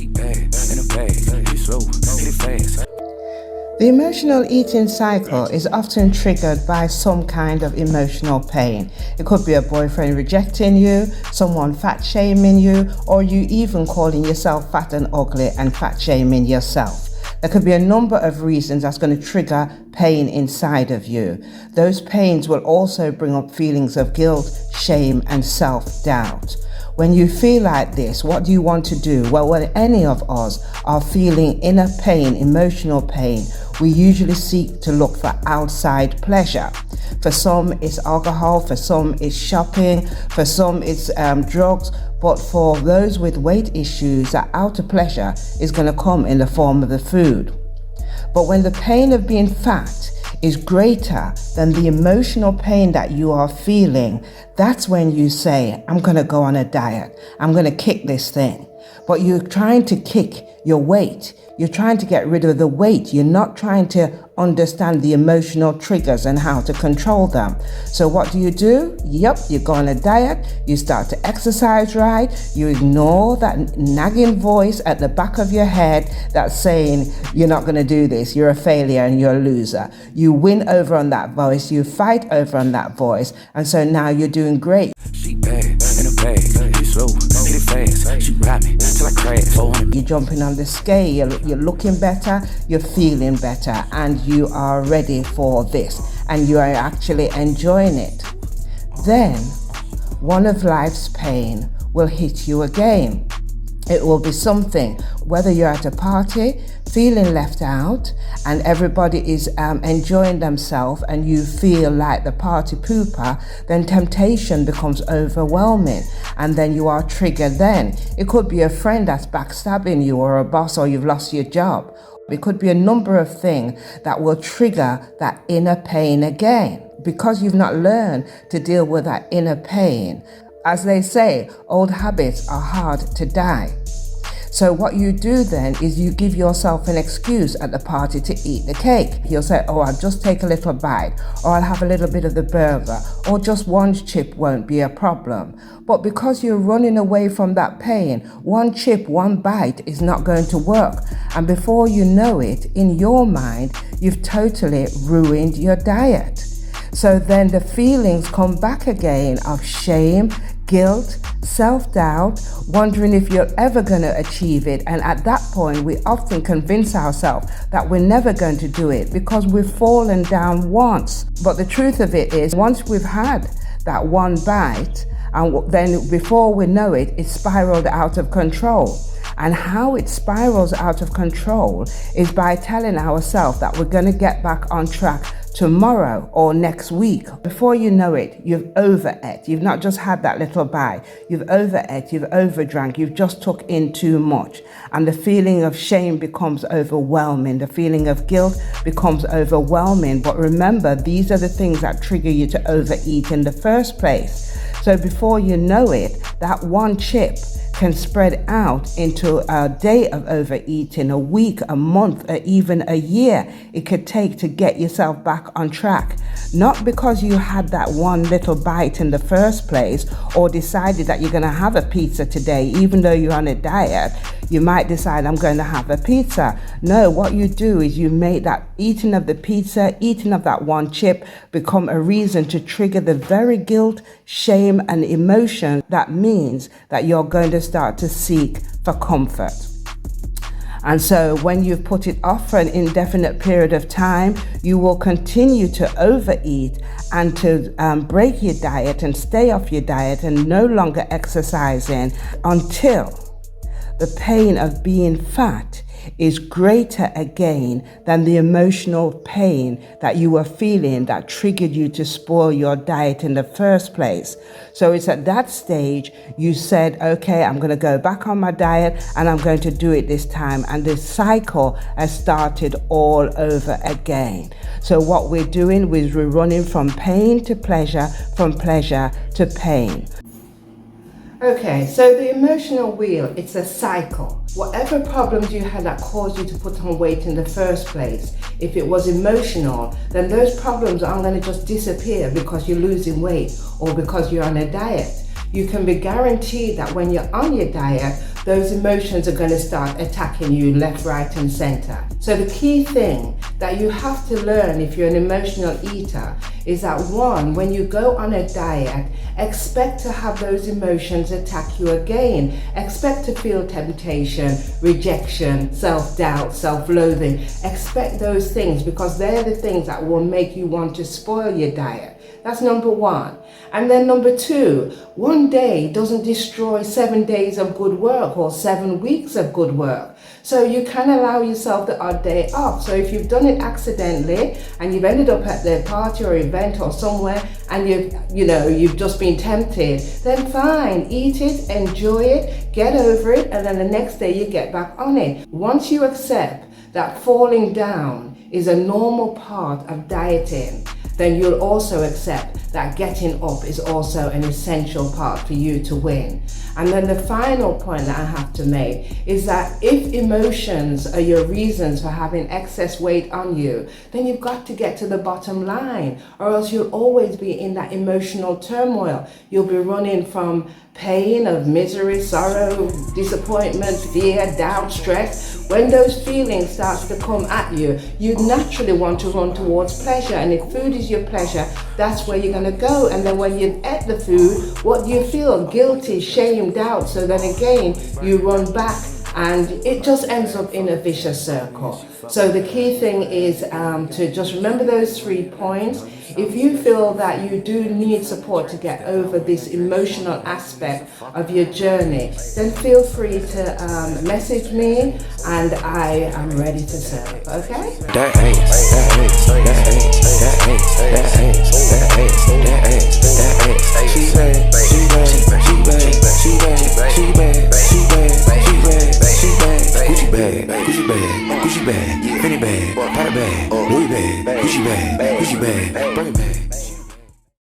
She bad in a bag, she slow, hit it fast. The emotional eating cycle is often triggered by some kind of emotional pain. It could be a boyfriend rejecting you, someone fat shaming you, or you even calling yourself fat and ugly and fat shaming yourself. There could be a number of reasons that's going to trigger pain inside of you. Those pains will also bring up feelings of guilt, shame, and self-doubt. When you feel like this, what do you want to do? Well, when any of us are feeling inner pain, emotional pain, we usually seek to look for outside pleasure. For some, it's alcohol. For some, it's shopping. For some, it's drugs. But for those with weight issues, that outer pleasure is going to come in the form of the food. But when the pain of being fat is greater than the emotional pain that you are feeling, that's when you say, I'm going to go on a diet. I'm going to kick this thing. But you're trying to kick your weight. You're trying to get rid of the weight. You're not trying to understand the emotional triggers and how to control them. So what do? Yep, you go on a diet. You start to exercise right. You ignore that nagging voice at the back of your head that's saying, you're not going to do this. You're a failure and you're a loser. You win over on that voice. You fight over on that voice. And so now you're doing great. She bad in a bag, she slow, hit it fast. She ride me till I crash. You're jumping on the scale, you're looking better, you're feeling better, and you are ready for this, and you are actually enjoying it. Then, one of life's pain will hit you again. It will be something, whether you're at a party, feeling left out, and everybody is enjoying themselves and you feel like the party pooper, then temptation becomes overwhelming and then you are triggered then. It could be a friend that's backstabbing you, or a boss, or you've lost your job. It could be a number of things that will trigger that inner pain again because you've not learned to deal with that inner pain. As they say, old habits are hard to die. So what you do then is you give yourself an excuse at the party to eat the cake. You'll say, oh, I'll just take a little bite, or I'll have a little bit of the burger, or just one chip won't be a problem. But because you're running away from that pain, one chip, one bite is not going to work. And before you know it, in your mind, you've totally ruined your diet. So then the feelings come back again of shame, guilt, self-doubt, wondering if you're ever going to achieve it. And at that point, we often convince ourselves that we're never going to do it because we've fallen down once. But the truth of it is, once we've had that one bite, and then before we know it, it's spiraled out of control. And how it spirals out of control is by telling ourselves that we're going to get back on track tomorrow or next week. Before you know it, you've overate. You've not just had that little bite. You've overate, you've overdrank, you've just took in too much. And the feeling of shame becomes overwhelming. The feeling of guilt becomes overwhelming. But remember, these are the things that trigger you to overeat in the first place. So before you know it, that one chip can spread out into a day of overeating, a week, a month, or even a year it could take to get yourself back on track. Not because you had that one little bite in the first place, or decided that you're going to have a pizza today, even though you're on a diet. You might decide, I'm going to have a pizza. No, what you do is you make that eating of the pizza, eating of that one chip become a reason to trigger the very guilt, shame, and emotion that means that you're going to start to seek for comfort. And so when you've put it off for an indefinite period of time, you will continue to overeat and to break your diet and stay off your diet and no longer exercising until the pain of being fat is greater again than the emotional pain that you were feeling that triggered you to spoil your diet in the first place. So it's at that stage you said, okay, I'm going to go back on my diet and I'm going to do it this time. And the cycle has started all over again. So what we're doing is we're running from pain to pleasure, from pleasure to pain. Okay, so the emotional wheel, it's a cycle. Whatever problems you had that caused you to put on weight in the first place, if it was emotional, then those problems aren't going to just disappear because you're losing weight or because you're on a diet. You can be guaranteed that when you're on your diet, those emotions are going to start attacking you left, right, and center. So the key thing that you have to learn if you're an emotional eater is that, one, when you go on a diet, expect to have those emotions attack you again. Expect to feel temptation, rejection, self-doubt, self-loathing. Expect those things, because they're the things that will make you want to spoil your diet. That's number one. And then number two, one day doesn't destroy 7 days of good work or 7 weeks of good work. So you can allow yourself the odd day off. So if you've done it accidentally and you've ended up at the party or event or somewhere and you've just been tempted, then fine, eat it, enjoy it, get over it, and then the next day you get back on it. Once you accept that falling down is a normal part of dieting, then you'll also accept that getting up is also an essential part for you to win. And then the final point that I have to make is that if emotions are your reasons for having excess weight on you, then you've got to get to the bottom line, or else you'll always be in that emotional turmoil. You'll be running from pain, of misery, sorrow, disappointment, fear, doubt, stress. When those feelings start to come at you, you naturally want to run towards pleasure. And if food is your pleasure, that's where you're going to go. And then when you've ate the food, what do you feel? Guilty, shame, doubt. So then again, you run back, and it just ends up in a vicious circle. So the key thing is to just remember those 3 points. If you feel that you do need support to get over this emotional aspect of your journey, then feel free to message me, and I am ready to serve, okay? Gucci bag, Fendi bag, Prada bag, Louis bag, Gucci bag, bring it back.